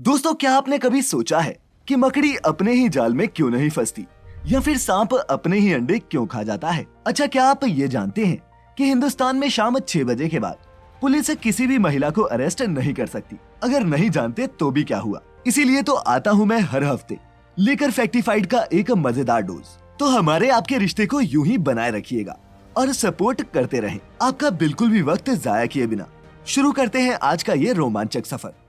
दोस्तों, क्या आपने कभी सोचा है कि मकड़ी अपने ही जाल में क्यों नहीं फंसती या फिर सांप अपने ही अंडे क्यों खा जाता है? अच्छा, क्या आप ये जानते हैं कि हिंदुस्तान में शाम 6 बजे के बाद पुलिस किसी भी महिला को अरेस्ट नहीं कर सकती? अगर नहीं जानते तो भी क्या हुआ, इसीलिए तो आता हूँ मैं हर हफ्ते लेकर फैक्टिफाइड का एक मजेदार डोज। तो हमारे आपके रिश्ते को यूं ही बनाए रखिएगा और सपोर्ट करते रहें, आपका बिल्कुल भी वक्त जाया किए बिना। शुरू करते हैं आज का ये रोमांचक सफर।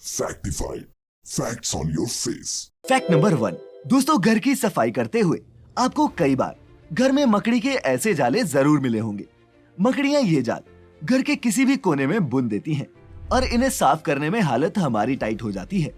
Factified. Facts on your face. Fact number 1। दोस्तों, घर की सफाई करते हुए आपको कई बार घर में मकड़ी के ऐसे जाले जरूर मिले होंगे। मकड़ियां ये जाल घर के किसी भी कोने में बुन देती हैं और इन्हें साफ करने में हालत हमारी टाइट हो जाती है।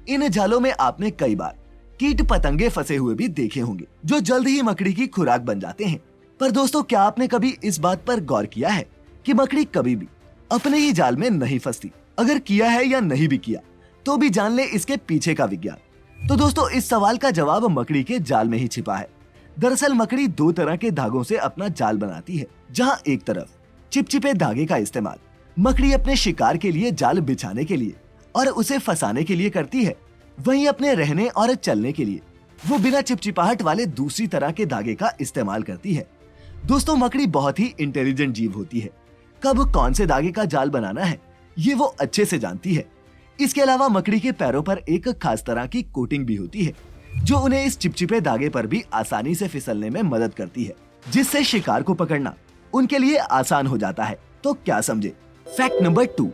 इन जालों में आपने कई बार कीट पतंगे फंसे हुए भी देखे होंगे जो जल्द ही मकड़ी की खुराक बन जाते हैं। पर दोस्तों, क्या आपने कभी इस बात पर गौर किया है कि मकड़ी कभी भी अपने ही जाल में नहीं फंसती? अगर किया है या नहीं भी किया तो भी जान ले इसके पीछे का विज्ञान। तो दोस्तों, इस सवाल का जवाब मकड़ी के जाल में ही छिपा है। दरअसल मकड़ी 2 तरह के धागों से अपना जाल बनाती है। जहां एक तरफ चिपचिपे धागे का इस्तेमाल मकड़ी अपने शिकार के लिए जाल बिछाने के लिए और उसे फंसाने के लिए करती है, वहीं अपने रहने और चलने के लिए वो बिना चिपचिपाहट वाले दूसरी तरह के धागे का इस्तेमाल करती है। दोस्तों, मकड़ी बहुत ही इंटेलिजेंट जीव होती है। कब कौन से धागे का जाल बनाना है ये वो अच्छे से जानती है। इसके अलावा मकड़ी के पैरों पर एक खास तरह की कोटिंग भी होती है जो उन्हें इस चिपचिपे धागे पर भी आसानी से फिसलने में मदद करती है, जिससे शिकार को पकड़ना उनके लिए आसान हो जाता है। तो क्या समझे? Fact number 2।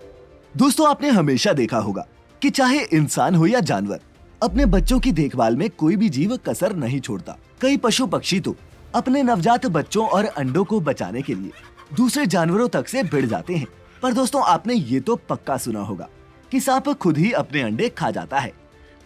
दोस्तों, आपने हमेशा देखा होगा कि चाहे इंसान हो या जानवर, अपने बच्चों की देखभाल में कोई भी जीव कसर नहीं छोड़ता। कई पशु पक्षी तो अपने नवजात बच्चों और अंडों को बचाने के लिए दूसरे जानवरों तक से भिड़ जाते हैं। पर दोस्तों, आपने ये तो पक्का सुना होगा कि सांप खुद ही अपने अंडे खा जाता है।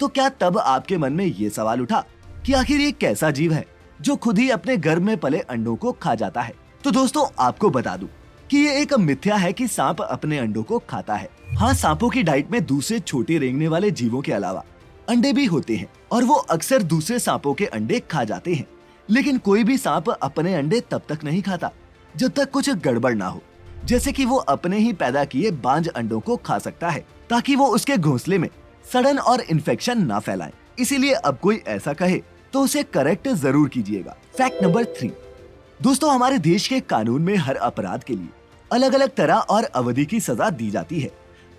तो क्या तब आपके मन में ये सवाल उठा कि आखिर ये कैसा जीव है जो खुद ही अपने गर्भ में पले अंडों को खा जाता है? तो दोस्तों, आपको बता दूं कि ये एक मिथ्या है कि सांप अपने अंडों को खाता है। हाँ, सांपों की डाइट में दूसरे छोटे रेंगने वाले जीवों के अलावा अंडे भी होते हैं और वो अक्सर दूसरे सांपों के अंडे खा जाते हैं। लेकिन कोई भी सांप अपने अंडे तब तक नहीं खाता जब तक कुछ गड़बड़ ना हो, जैसे कि वो अपने ही पैदा किए बांझ अंडों को खा सकता है ताकि वो उसके घोंसले में सड़न और इन्फेक्शन ना फैलाएं। इसीलिए अब कोई ऐसा कहे तो उसे करेक्ट जरूर कीजिएगा। Fact number 3। दोस्तों, हमारे देश के कानून में हर अपराध के लिए अलग अलग तरह और अवधि की सजा दी जाती है।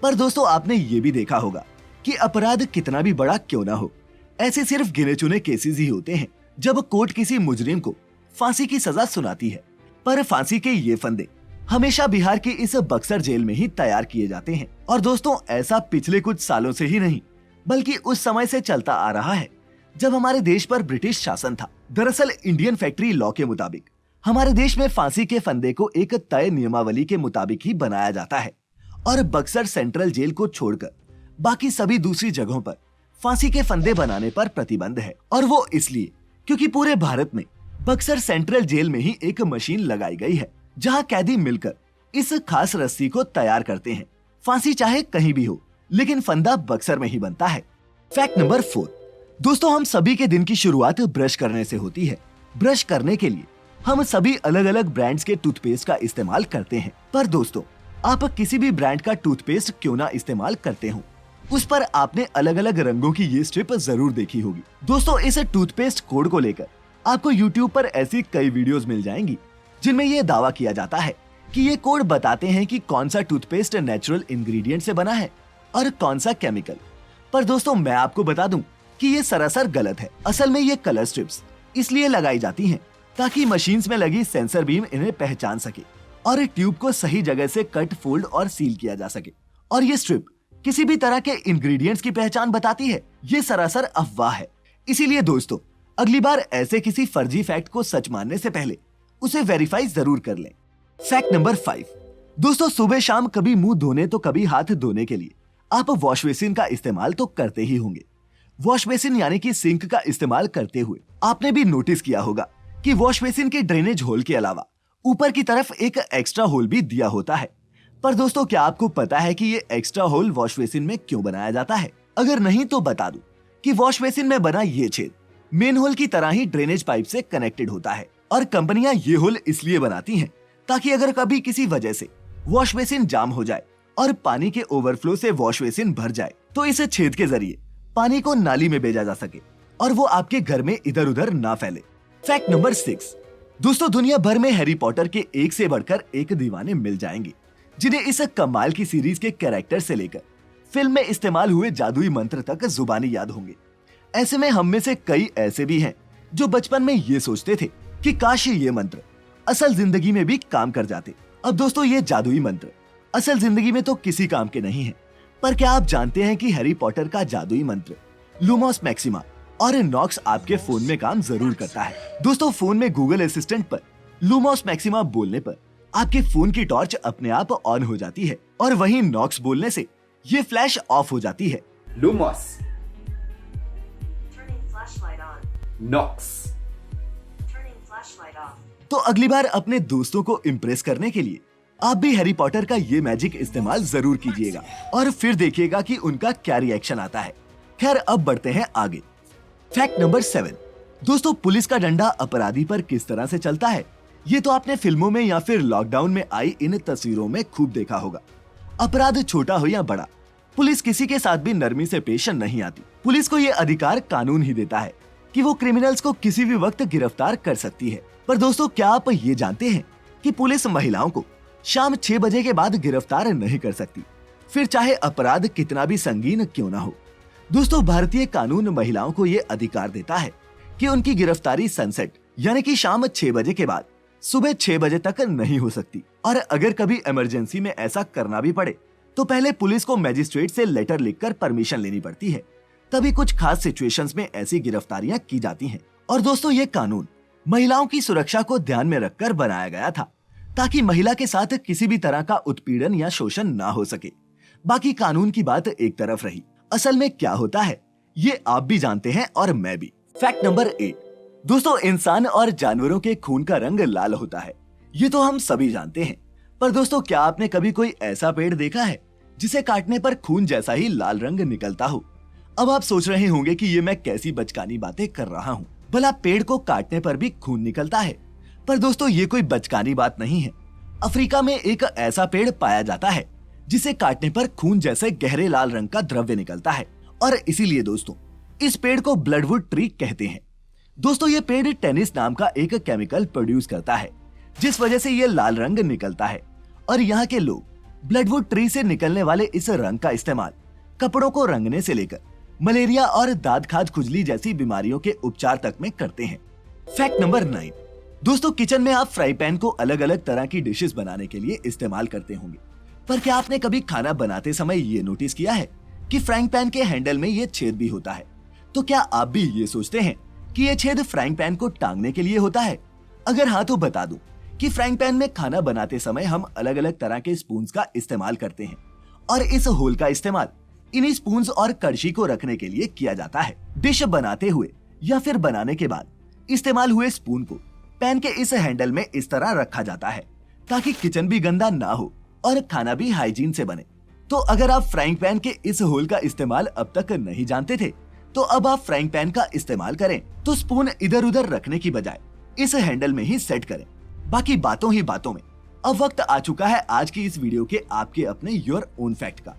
पर दोस्तों, आपने ये भी देखा होगा कि अपराध कितना भी बड़ा क्यों ना हो, ऐसे सिर्फ गिने चुने केसेस ही होते हैं जब कोर्ट किसी मुजरिम को फांसी की सजा सुनाती है। पर फांसी के ये फंदे हमेशा बिहार की इस बक्सर जेल में ही तैयार किए जाते हैं। और दोस्तों, ऐसा पिछले कुछ सालों से ही नहीं बल्कि उस समय से चलता आ रहा है जब हमारे देश पर ब्रिटिश शासन था। दरअसल इंडियन फैक्ट्री लॉ के मुताबिक हमारे देश में फांसी के फंदे को एक तय नियमावली के मुताबिक ही बनाया जाता है और बक्सर सेंट्रल जेल को छोड़कर बाकी सभी दूसरी जगहों पर फांसी के फंदे बनाने पर प्रतिबंध है। और वो इसलिए क्योंकि पूरे भारत में बक्सर सेंट्रल जेल में ही एक मशीन लगाई गई है जहां कैदी मिलकर इस खास रस्सी को तैयार करते हैं। फांसी चाहे कहीं भी हो, लेकिन फंदा बक्सर में ही बनता है। Fact number 4। दोस्तों, हम सभी के दिन की शुरुआत ब्रश करने से होती है। ब्रश करने के लिए हम सभी अलग अलग ब्रांड्स के टूथपेस्ट का इस्तेमाल करते हैं। पर दोस्तों, आप किसी भी ब्रांड का टूथपेस्ट क्यों ना इस्तेमाल करते हो, उस पर आपने अलग अलग रंगों की ये स्ट्रिप जरूर देखी होगी। दोस्तों, इस टूथपेस्ट कोड को लेकर आपको YouTube पर ऐसी कई वीडियोस मिल जाएंगी जिनमें ये दावा किया जाता है कि ये कोड बताते हैं कि कौन सा टूथपेस्ट नेचुरल इंग्रेडिएंट से बना है और कौन सा केमिकल। पर दोस्तों, मैं आपको बता दूं कि ये सरासर गलत है। असल में ये कलर स्ट्रिप्स इसलिए लगाई जाती हैं ताकि मशीन्स में लगी सेंसर बीम इन्हें पहचान सके और ट्यूब को सही जगह से कट, फोल्ड और सील किया जा सके। और ये स्ट्रिप किसी भी तरह के इंग्रेडिएंट्स की पहचान बताती है। ये सरासर अफवाह है। इसीलिए दोस्तों, अगली बार ऐसे किसी फर्जी फैक्ट को सच मानने से पहले उसे वेरीफाई जरूर कर लें। Fact number 5। दोस्तों, सुबह शाम कभी मुंह धोने तो कभी हाथ धोने के लिए आप वॉश बेसिन का इस्तेमाल तो करते ही होंगे। वॉश बेसिन यानी कि सिंक का इस्तेमाल करते हुए आपने भी नोटिस किया होगा कि वॉश बेसिन के ड्रेनेज होल के अलावा ऊपर की तरफ एक एक्स्ट्रा होल भी दिया होता है। पर दोस्तों, क्या आपको पता है कि ये एक्स्ट्रा होल वॉश बेसिन में क्यों बनाया जाता है? अगर नहीं तो बता दूं कि वॉश बेसिन में बना ये छेद मेन होल की तरह ही ड्रेनेज पाइप से कनेक्टेड होता है और कंपनियां ये होल इसलिए बनाती हैं ताकि अगर कभी किसी वजह से वॉश बेसिन जाम हो जाए और पानी के ओवरफ्लो से वॉश बेसिन भर जाए तो इस छेद के जरिए पानी को नाली में भेजा जा सके और वो आपके घर में इधर उधर ना फैले। फैक्ट नंबर 6, दोस्तों दुनिया भर में हैरी पॉटर के एक से बढ़कर एक दीवाने मिल जाएंगे जिन्हें इस कमाल की सीरीज के कैरेक्टर से लेकर फिल्म में इस्तेमाल हुए जादुई मंत्र तक जुबानी याद होंगे। ऐसे में हम में से कई ऐसे भी हैं जो बचपन में ये सोचते थे कि काश ये मंत्र असल जिंदगी में भी काम कर जाते। अब दोस्तों ये जादुई मंत्र असल जिंदगी में तो किसी काम के नहीं है, पर क्या आप जानते हैं कि हैरी पॉटर का जादुई मंत्र लूमोस मैक्सिमा और नॉक्स आपके फोन में काम जरूर करता है। दोस्तों फोन में गूगल असिस्टेंट पर लूमोस मैक्सिमा बोलने पर आपके फोन की टॉर्च अपने आप ऑन हो जाती है और वहीं नॉक्स बोलने से ये फ्लैश ऑफ हो जाती है। Lumos. Nox. तो अगली बार अपने दोस्तों को इम्प्रेस करने के लिए आप भी हैरी पॉटर का ये मैजिक इस्तेमाल जरूर कीजिएगा और फिर देखिएगा कि उनका क्या रिएक्शन आता है। खैर अब बढ़ते हैं आगे। फैक्ट नंबर 7, दोस्तों पुलिस का डंडा अपराधी पर किस तरह से चलता है ये तो आपने फिल्मों में या फिर लॉकडाउन में आई इन तस्वीरों में खूब देखा होगा। अपराध छोटा हो या बड़ा, पुलिस किसी के साथ भी नरमी से पेश नहीं आती। पुलिस को ये अधिकार कानून ही देता है कि वो क्रिमिनल्स को किसी भी वक्त गिरफ्तार कर सकती है। पर दोस्तों क्या आप ये जानते हैं कि पुलिस महिलाओं को शाम 6 बजे के बाद गिरफ्तार नहीं कर सकती, फिर चाहे अपराध कितना भी संगीन क्यों ना हो। दोस्तों भारतीय कानून महिलाओं को ये अधिकार देता है कि उनकी गिरफ्तारी सनसेट यानी कि शाम 6 बजे के बाद सुबह 6 बजे तक नहीं हो सकती। और अगर कभी इमरजेंसी में ऐसा करना भी पड़े तो पहले पुलिस को मजिस्ट्रेट से लेटर लिखकर परमिशन लेनी पड़ती है, तभी कुछ खास सिचुएशंस में ऐसी गिरफ्तारियां की जाती हैं। और दोस्तों ये कानून महिलाओं की सुरक्षा को ध्यान में रखकर बनाया गया था ताकि महिला के साथ किसी भी तरह का उत्पीड़न या शोषण ना हो सके। बाकी कानून की बात एक तरफ रही, असल में क्या होता है ये आप भी जानते हैं और मैं भी। फैक्ट नंबर 8, दोस्तों इंसान और जानवरों के खून का रंग लाल होता है, ये तो हम सभी जानते हैं। पर दोस्तों क्या आपने कभी कोई ऐसा पेड़ देखा है जिसे काटने पर खून जैसा ही लाल रंग निकलता हो? अब आप सोच रहे होंगे कि ये मैं कैसी बचकानी बातें कर रहा हूँ, भला पेड़ को काटने पर भी खून निकलता है? पर दोस्तों ये कोई बचकानी बात नहीं है। अफ्रीका में एक ऐसा पेड़ पाया जाता है जिसे काटने पर खून जैसे गहरे लाल रंग का द्रव्य निकलता है और इसीलिए दोस्तों इस पेड़ को ब्लडवुड ट्री कहते हैं। दोस्तों ये पेड़ टेनिस नाम का एक केमिकल प्रोड्यूस करता है जिस वजह से ये लाल रंग निकलता है और यहाँ के लोग ब्लडवुड ट्री से निकलने वाले इस रंग का इस्तेमाल कपड़ों को रंगने से लेकर मलेरिया और दांत खाज खुजली जैसी बीमारियों के उपचार तक में करते हैं। फैक्ट नंबर 9, दोस्तों किचन में आप फ्राई पैन को अलग अलग तरह की डिशेस बनाने के लिए इस्तेमाल करते होंगे, पर क्या आपने कभी खाना बनाते समय ये नोटिस किया है कि फ्राइंग पैन के हैंडल में ये छेद भी होता है? तो क्या आप भी ये सोचते हैं कि ये छेद फ्राइंग पैन को टांगने के लिए होता है? अगर हाँ तो बता दूं कि फ्राइंग पैन में खाना बनाते समय हम अलग अलग तरह के स्पून्स का इस्तेमाल करते हैं और इस होल का इस्तेमाल इन्हीं स्पून्स और कड़छी को रखने के लिए किया जाता है। डिश बनाते हुए या फिर बनाने के बाद इस्तेमाल हुए स्पून को पैन के इस हैंडल में इस तरह रखा जाता है ताकि किचन भी गंदा ना हो और खाना भी हाइजीन से बने। तो अगर आप फ्राइंग पैन के इस होल का इस्तेमाल अब तक नहीं जानते थे तो अब आप फ्राइंग पैन का इस्तेमाल करें तो स्पून इधर उधर रखने की बजाय इस हैंडल में ही सेट करें। बाकी बातों ही बातों में अब वक्त आ चुका है आज की इस वीडियो के आपके अपने योर ओन फैक्ट का,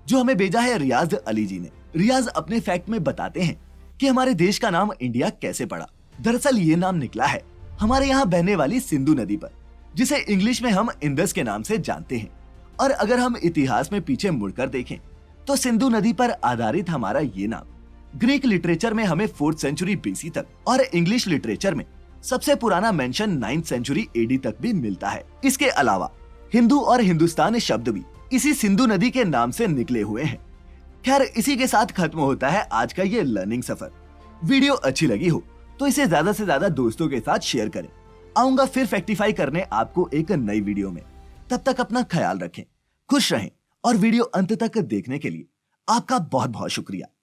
जो हमें भेजा है रियाज अली जी ने। रियाज अपने फैक्ट में बताते हैं कि हमारे देश का नाम इंडिया कैसे पड़ा। दरअसल ये नाम निकला है हमारे यहाँ बहने वाली सिंधु नदी पर, जिसे इंग्लिश में हम इंदस के नाम से जानते हैं। और अगर हम इतिहास में पीछे मुड़कर देखें तो सिंधु नदी पर आधारित हमारा ये नाम ग्रीक लिटरेचर में हमें 4th सेंचुरी BC तक और इंग्लिश लिटरेचर में सबसे पुराना मेंशन 9th सेंचुरी AD तक भी मिलता है। इसके अलावा हिंदू और हिंदुस्तान शब्द भी इसी सिंधु नदी के नाम से निकले हुए हैं। खैर इसी के साथ खत्म होता है आज का ये लर्निंग सफर। वीडियो अच्छी लगी हो तो इसे ज्यादा से ज्यादा दोस्तों के साथ शेयर करें। आऊंगा फिर फैक्टिफाई करने आपको एक नई वीडियो में। तब तक अपना ख्याल रखें, खुश रहें और वीडियो अंत तक देखने के लिए आपका बहुत बहुत शुक्रिया।